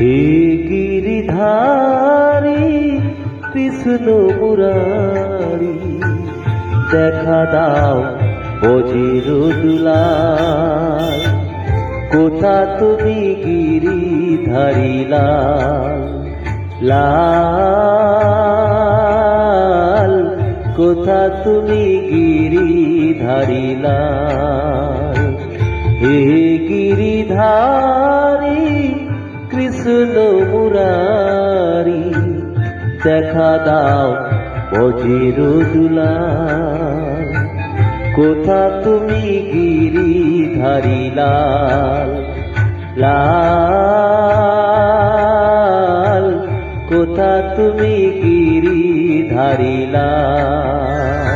হে গিরিধারী কৃষ্ণ মুরারি, দেখা দাও অজির দুলাল। কোথা তুমি গিরিধারী লাল, লাল কোথা তুমি গিরিধারী লাল। হে গিরিধারী কৃষ্ণ মুরারি, দেখা দাও অজির দুলাল। কোথা তুমি গিরিধারী লাল, লাল কোথা তুমি গিরিধারী লাল।